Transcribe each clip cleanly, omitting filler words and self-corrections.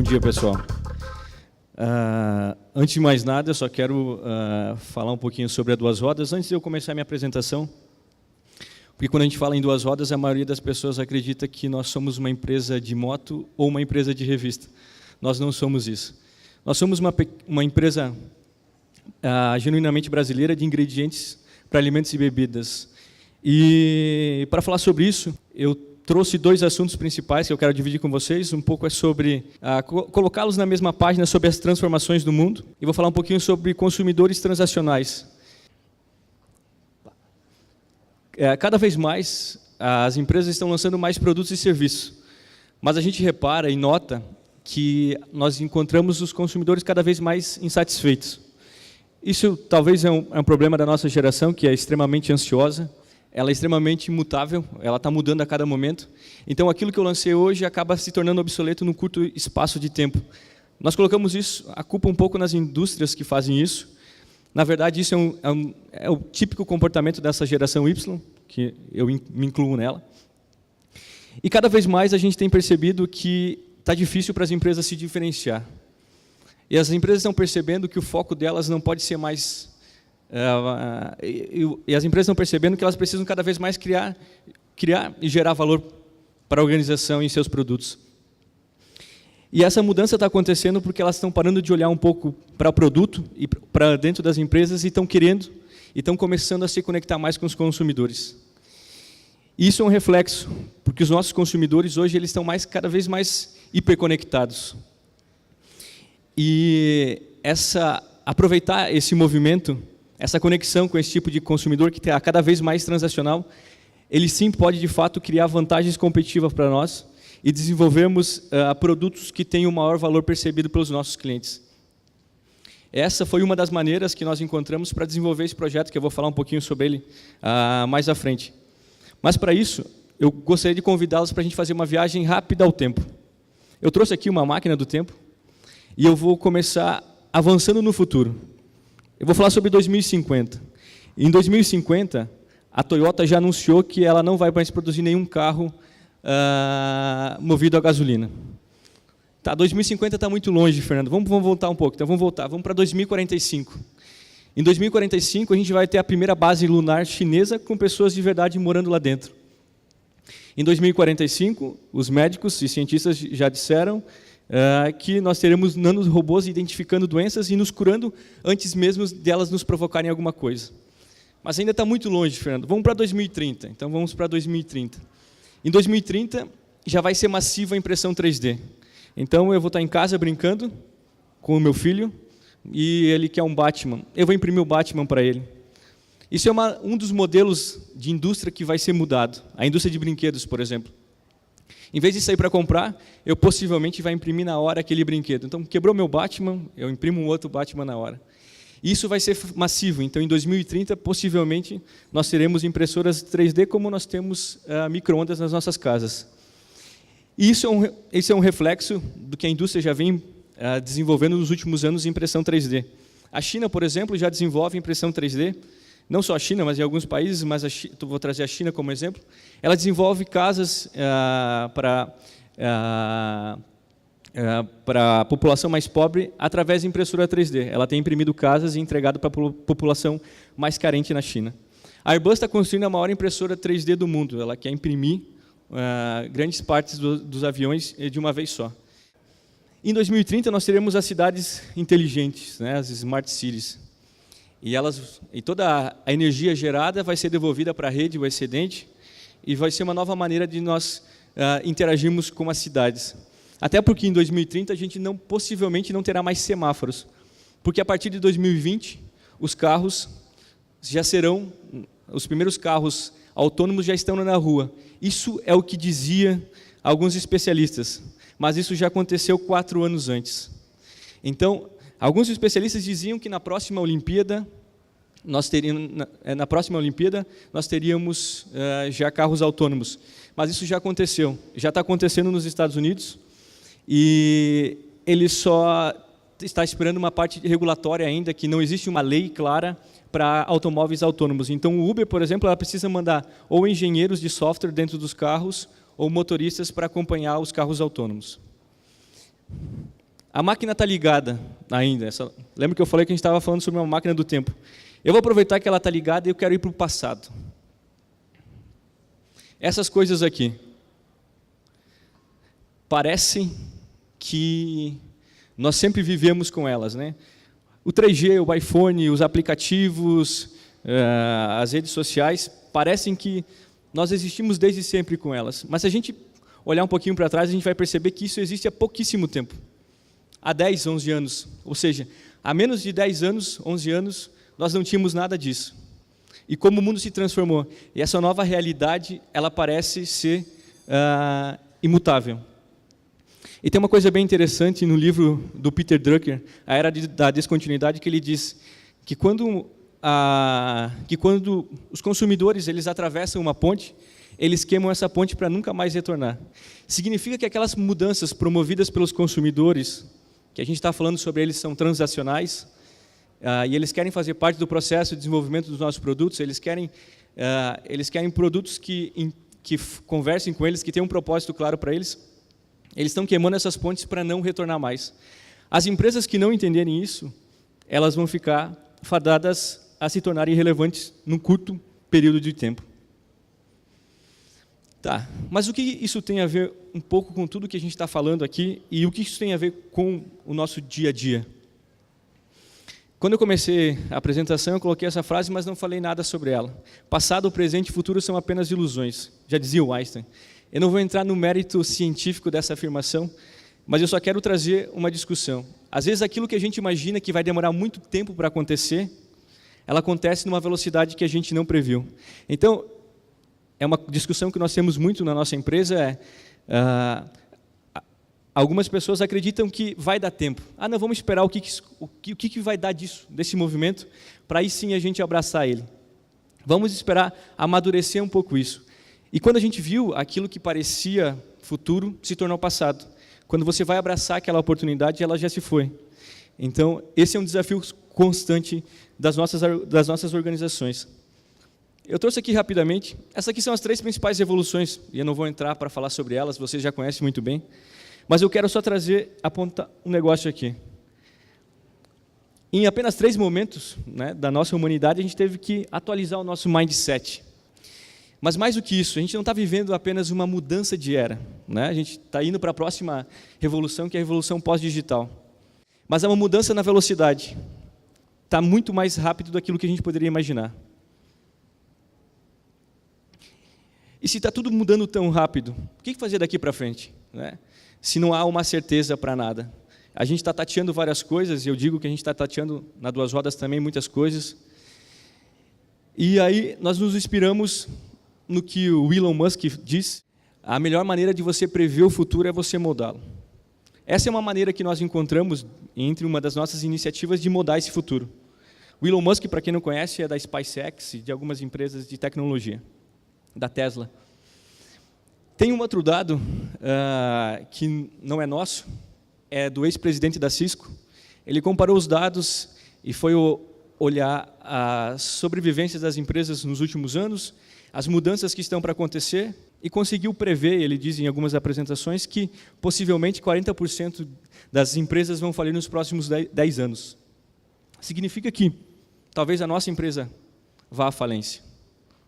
dia, pessoal. Antes de mais nada, eu só quero falar um pouquinho sobre a Duas Rodas, antes de eu começar a minha apresentação, porque quando a gente fala em Duas Rodas, a maioria das pessoas acredita que nós somos uma empresa de moto ou uma empresa de revista. Nós não somos isso. Nós somos uma empresa genuinamente brasileira de ingredientes para alimentos e bebidas. E para falar sobre isso, eu trouxe dois assuntos principais que eu quero dividir com vocês. Um pouco é sobre colocá-los na mesma página sobre as transformações do mundo. E vou falar um pouquinho sobre consumidores transacionais. Cada vez mais, as empresas estão lançando mais produtos e serviços. Mas a gente repara e nota que nós encontramos os consumidores cada vez mais insatisfeitos. Isso talvez é um problema da nossa geração, que é extremamente ansiosa. Ela é extremamente imutável, ela está mudando a cada momento. Então, aquilo que eu lancei hoje acaba se tornando obsoleto num curto espaço de tempo. Nós colocamos isso, a culpa um pouco nas indústrias que fazem isso. Na verdade, isso é o típico comportamento dessa geração Y, que eu me incluo nela. E cada vez mais a gente tem percebido que está difícil para as empresas se diferenciar. E as empresas estão percebendo que o foco delas não pode ser mais... e as empresas estão percebendo que elas precisam cada vez mais criar e gerar valor para a organização e seus produtos. E essa mudança está acontecendo porque elas estão parando de olhar um pouco para o produto e para dentro das empresas e estão começando a se conectar mais com os consumidores. Isso é um reflexo, porque os nossos consumidores hoje eles estão cada vez mais hiperconectados. E aproveitar esse movimento, essa conexão com esse tipo de consumidor que está cada vez mais transacional, ele sim pode, de fato, criar vantagens competitivas para nós e desenvolvermos produtos que tenham o maior valor percebido pelos nossos clientes. Essa foi uma das maneiras que nós encontramos para desenvolver esse projeto, que eu vou falar um pouquinho sobre ele mais à frente. Mas, para isso, eu gostaria de convidá-los para a gente fazer uma viagem rápida ao tempo. Eu trouxe aqui uma máquina do tempo e eu vou começar avançando no futuro. Eu vou falar sobre 2050. Em 2050, a Toyota já anunciou que ela não vai mais produzir nenhum carro movido a gasolina. Tá, 2050 está muito longe, Fernando. Vamos voltar um pouco. Então, vamos para 2045. Em 2045, a gente vai ter a primeira base lunar chinesa com pessoas de verdade morando lá dentro. Em 2045, os médicos e cientistas já disseram que nós teremos nanorobôs identificando doenças e nos curando antes mesmo delas nos provocarem alguma coisa. Mas ainda está muito longe, Fernando. Vamos para 2030. Então, vamos para 2030. Em 2030, já vai ser massiva a impressão 3D. Então, eu vou estar em casa brincando com o meu filho e ele quer um Batman. Eu vou imprimir o Batman para ele. Isso é um dos modelos de indústria que vai ser mudado. A indústria de brinquedos, por exemplo. Em vez de sair para comprar, eu possivelmente vai imprimir na hora aquele brinquedo. Então, quebrou meu Batman, eu imprimo um outro Batman na hora. Isso vai ser massivo. Então, em 2030, possivelmente, nós teremos impressoras 3D como nós temos micro-ondas nas nossas casas. E isso é um reflexo do que a indústria já vem desenvolvendo nos últimos anos em impressão 3D. A China, por exemplo, já desenvolve impressão 3D. Não só a China, mas em alguns países, mas vou trazer a China como exemplo. Ela desenvolve casas para a população mais pobre através de impressora 3D. Ela tem imprimido casas e entregado para a população mais carente na China. A Airbus está construindo a maior impressora 3D do mundo. Ela quer imprimir grandes partes dos aviões de uma vez só. Em 2030, nós teremos as cidades inteligentes, né, as Smart Cities. E toda a energia gerada vai ser devolvida para a rede, o excedente, e vai ser uma nova maneira de nós interagirmos com as cidades. Até porque em 2030 a gente possivelmente não terá mais semáforos, porque a partir de 2020 os carros já serão, os primeiros carros autônomos já estão na rua. Isso é o que dizia alguns especialistas, mas isso já aconteceu 4 anos antes. Então, alguns especialistas diziam que na próxima Olimpíada nós teríamos já carros autônomos, mas isso já aconteceu, já está acontecendo nos Estados Unidos e ele só está esperando uma parte regulatória ainda, que não existe uma lei clara para automóveis autônomos. Então, o Uber, por exemplo, ela precisa mandar ou engenheiros de software dentro dos carros ou motoristas para acompanhar os carros autônomos. A máquina está ligada ainda. Lembra que eu falei que a gente estava falando sobre uma máquina do tempo? Eu vou aproveitar que ela está ligada e eu quero ir para o passado. Essas coisas aqui parecem que nós sempre vivemos com elas, né? O 3G, o iPhone, os aplicativos, as redes sociais, parecem que nós existimos desde sempre com elas. Mas se a gente olhar um pouquinho para trás, a gente vai perceber que isso existe há pouquíssimo tempo. Há 10, 11 anos. Ou seja, há menos de 10 anos, 11 anos, nós não tínhamos nada disso. E como o mundo se transformou. E essa nova realidade, ela parece ser imutável. E tem uma coisa bem interessante no livro do Peter Drucker, A Era da Descontinuidade, que ele diz que quando os consumidores eles atravessam uma ponte, eles queimam essa ponte para nunca mais retornar. Significa que aquelas mudanças promovidas pelos consumidores, que a gente está falando sobre eles, são transacionais, e eles querem fazer parte do processo de desenvolvimento dos nossos produtos, eles querem produtos que conversem com eles, que tenham um propósito claro para eles. Eles estão queimando essas pontes para não retornar mais. As empresas que não entenderem isso, elas vão ficar fadadas a se tornarem irrelevantes num curto período de tempo. Tá, mas o que isso tem a ver um pouco com tudo que a gente está falando aqui e o que isso tem a ver com o nosso dia a dia? Quando eu comecei a apresentação, eu coloquei essa frase, mas não falei nada sobre ela. Passado, presente e futuro são apenas ilusões, já dizia o Einstein. Eu não vou entrar no mérito científico dessa afirmação, mas eu só quero trazer uma discussão. Às vezes, aquilo que a gente imagina que vai demorar muito tempo para acontecer, ela acontece numa velocidade que a gente não previu. Então, é uma discussão que nós temos muito na nossa empresa, algumas pessoas acreditam que vai dar tempo. Não, vamos esperar o que vai dar desse movimento, para aí sim a gente abraçar ele. Vamos esperar amadurecer um pouco isso. E quando a gente viu, aquilo que parecia futuro se tornou passado. Quando você vai abraçar aquela oportunidade, ela já se foi. Então, esse é um desafio constante das nossas organizações. Eu trouxe aqui rapidamente, essas aqui são as 3 principais revoluções, e eu não vou entrar para falar sobre elas, vocês já conhecem muito bem, mas eu quero só apontar um negócio aqui. Em apenas 3 momentos, né, da nossa humanidade, a gente teve que atualizar o nosso mindset. Mas mais do que isso, a gente não está vivendo apenas uma mudança de era, né? A gente está indo para a próxima revolução, que é a revolução pós-digital. Mas é uma mudança na velocidade. Está muito mais rápido daquilo que a gente poderia imaginar. E se está tudo mudando tão rápido, o que fazer daqui para frente, né? Se não há uma certeza para nada. A gente está tateando várias coisas, e eu digo que a gente está tateando na Duas Rodas também muitas coisas. E aí nós nos inspiramos no que o Elon Musk diz: a melhor maneira de você prever o futuro é você moldá-lo. Essa é uma maneira que nós encontramos entre uma das nossas iniciativas de mudar esse futuro. O Elon Musk, para quem não conhece, é da SpaceX e de algumas empresas de tecnologia, da Tesla. Tem um outro dado que não é nosso, é do ex-presidente da Cisco. Ele comparou os dados e foi olhar as sobrevivências das empresas nos últimos anos, as mudanças que estão para acontecer, e conseguiu prever, ele diz em algumas apresentações, que possivelmente 40% das empresas vão falir nos próximos 10 anos. Significa que talvez a nossa empresa vá à falência.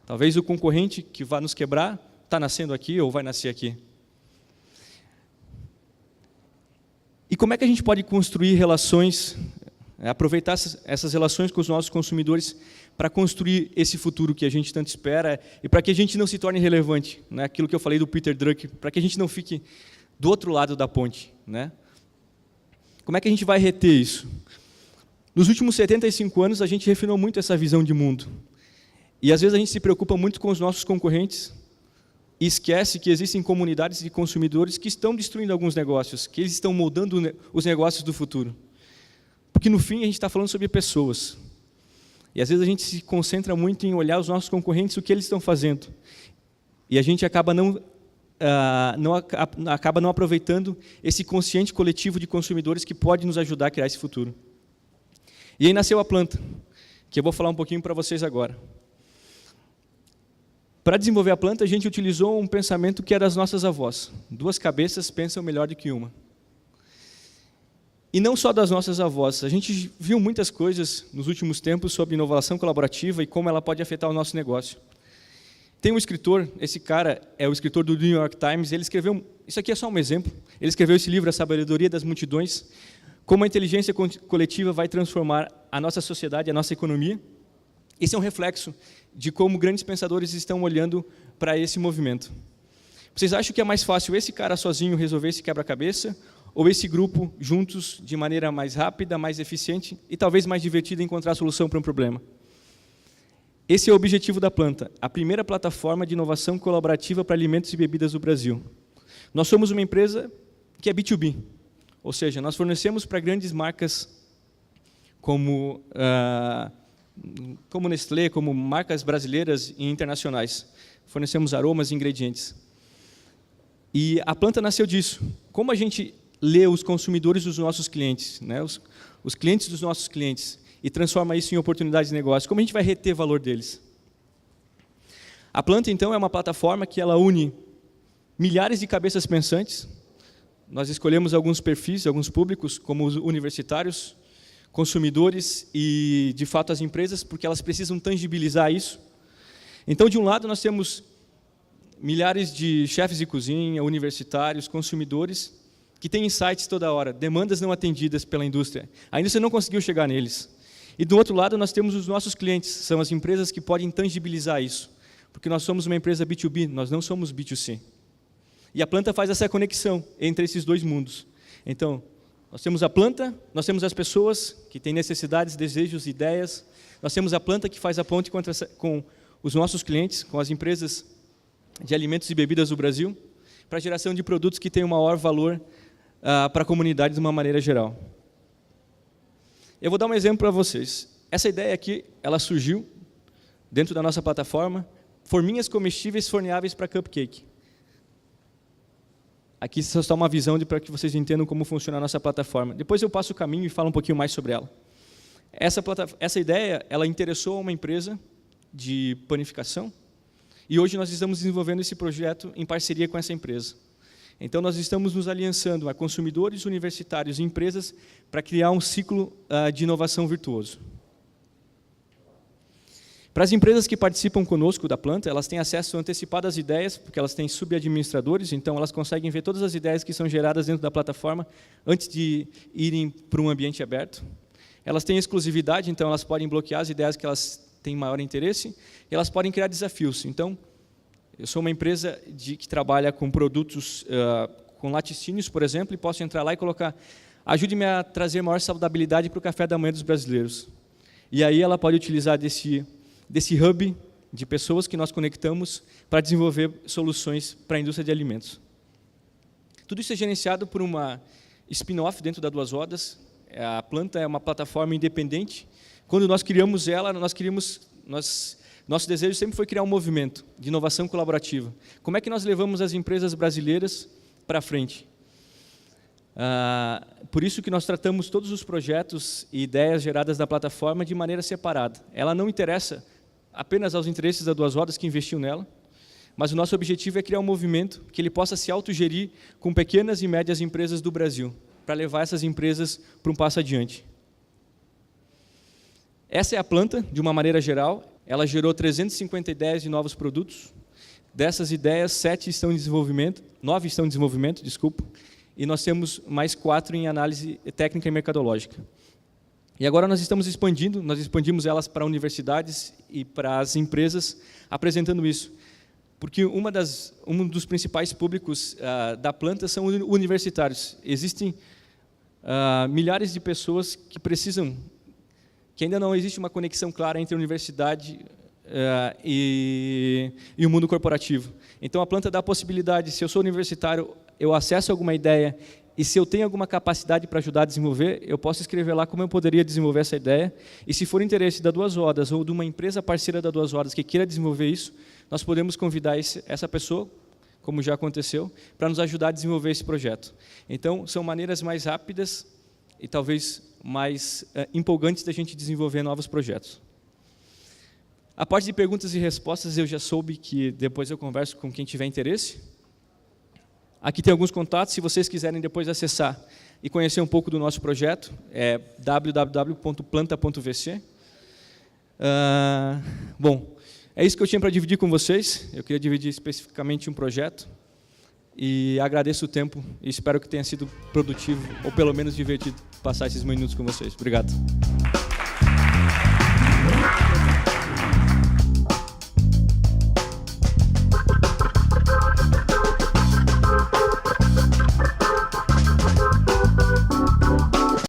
Talvez o concorrente que vá nos quebrar está nascendo aqui ou vai nascer aqui. E como é que a gente pode construir relações, aproveitar essas relações com os nossos consumidores para construir esse futuro que a gente tanto espera e para que a gente não se torne relevante, né? Aquilo que eu falei do Peter Drucker, para que a gente não fique do outro lado da ponte, né? Como é que a gente vai reter isso? Nos últimos 75 anos, a gente refinou muito essa visão de mundo. E às vezes a gente se preocupa muito com os nossos concorrentes e esquece que existem comunidades de consumidores que estão destruindo alguns negócios, que eles estão moldando os negócios do futuro. Porque no fim a gente está falando sobre pessoas. E às vezes a gente se concentra muito em olhar os nossos concorrentes, o que eles estão fazendo. E a gente acaba não aproveitando esse consciente coletivo de consumidores que pode nos ajudar a criar esse futuro. E aí nasceu a planta, que eu vou falar um pouquinho para vocês agora. Para desenvolver a planta, a gente utilizou um pensamento que é das nossas avós. 2 cabeças pensam melhor do que uma. E não só das nossas avós. A gente viu muitas coisas nos últimos tempos sobre inovação colaborativa e como ela pode afetar o nosso negócio. Tem um escritor, esse cara é o escritor do New York Times, ele escreveu, isso aqui é só um exemplo, ele escreveu esse livro, A Sabedoria das Multidões, como a inteligência coletiva vai transformar a nossa sociedade, a nossa economia. Esse é um reflexo de como grandes pensadores estão olhando para esse movimento. Vocês acham que é mais fácil esse cara sozinho resolver esse quebra-cabeça, ou esse grupo juntos de maneira mais rápida, mais eficiente e talvez mais divertida encontrar a solução para um problema? Esse é o objetivo da Planta, a primeira plataforma de inovação colaborativa para alimentos e bebidas do Brasil. Nós somos uma empresa que é B2B, ou seja, nós fornecemos para grandes marcas como Nestlé, como marcas brasileiras e internacionais. Fornecemos aromas e ingredientes. E a Planta nasceu disso. Como a gente lê os consumidores dos nossos clientes, né, os clientes dos nossos clientes, e transforma isso em oportunidades de negócio, como a gente vai reter valor deles? A Planta, então, é uma plataforma que ela une milhares de cabeças pensantes. Nós escolhemos alguns perfis, alguns públicos, como os universitários, consumidores e, de fato, as empresas, porque elas precisam tangibilizar isso. Então, de um lado, nós temos milhares de chefes de cozinha, universitários, consumidores, que têm insights toda hora, demandas não atendidas pela indústria. A indústria não conseguiu chegar neles. E, do outro lado, nós temos os nossos clientes, são as empresas que podem tangibilizar isso, porque nós somos uma empresa B2B, nós não somos B2C. E a Planta faz essa conexão entre esses dois mundos. Então, nós temos a Planta, nós temos as pessoas que têm necessidades, desejos, ideias, nós temos a Planta que faz a ponte com os nossos clientes, com as empresas de alimentos e bebidas do Brasil, para a geração de produtos que têm um maior valor para a comunidade de uma maneira geral. Eu vou dar um exemplo para vocês. Essa ideia aqui, ela surgiu dentro da nossa plataforma, forminhas comestíveis forneáveis para cupcake. Aqui só está uma visão para que vocês entendam como funciona a nossa plataforma. Depois eu passo o caminho e falo um pouquinho mais sobre ela. Essa ideia, ela interessou a uma empresa de panificação, e hoje nós estamos desenvolvendo esse projeto em parceria com essa empresa. Então, nós estamos nos aliançando a consumidores, universitários e empresas para criar um ciclo de inovação virtuoso. Para as empresas que participam conosco da Planta, elas têm acesso antecipado às ideias, porque elas têm subadministradores, então elas conseguem ver todas as ideias que são geradas dentro da plataforma antes de irem para um ambiente aberto. Elas têm exclusividade, então elas podem bloquear as ideias que elas têm maior interesse, e elas podem criar desafios. Então, eu sou uma empresa que trabalha com produtos, com laticínios, por exemplo, e posso entrar lá e colocar, ajude-me a trazer maior saudabilidade para o café da manhã dos brasileiros. E aí ela pode utilizar desse hub de pessoas que nós conectamos para desenvolver soluções para a indústria de alimentos. Tudo isso é gerenciado por uma spin-off dentro da Duas Rodas. A Planta é uma plataforma independente. Quando nós criamos ela, nosso desejo sempre foi criar um movimento de inovação colaborativa. Como é que nós levamos as empresas brasileiras para frente? Por isso que nós tratamos todos os projetos e ideias geradas na plataforma de maneira separada. Ela não interessa apenas aos interesses da Duas Rodas que investiu nela, mas o nosso objetivo é criar um movimento que ele possa se autogerir com pequenas e médias empresas do Brasil, para levar essas empresas para um passo adiante. Essa é a Planta, de uma maneira geral. Ela gerou 350 ideias de novos produtos. Dessas ideias, 9 estão em desenvolvimento, desculpa, e nós temos mais 4 em análise técnica e mercadológica. E agora nós estamos expandindo, nós expandimos elas para universidades e para as empresas, apresentando isso. Porque um dos principais públicos da Planta são universitários. Existem milhares de pessoas que ainda não existe uma conexão clara entre a universidade e o mundo corporativo. Então, a Planta dá a possibilidade, se eu sou universitário, eu acesso alguma ideia, e se eu tenho alguma capacidade para ajudar a desenvolver, eu posso escrever lá como eu poderia desenvolver essa ideia, e se for interesse da Duas Rodas ou de uma empresa parceira da Duas Rodas que queira desenvolver isso, nós podemos convidar essa pessoa, como já aconteceu, para nos ajudar a desenvolver esse projeto. Então, são maneiras mais rápidas e talvez mais empolgantes da gente desenvolver novos projetos. A parte de perguntas e respostas eu já soube que depois eu converso com quem tiver interesse. Aqui tem alguns contatos, se vocês quiserem depois acessar e conhecer um pouco do nosso projeto, é www.planta.vc. Bom, é isso que eu tinha para dividir com vocês. Eu queria dividir especificamente um projeto. E agradeço o tempo e espero que tenha sido produtivo, ou pelo menos divertido, passar esses minutos com vocês. Obrigado.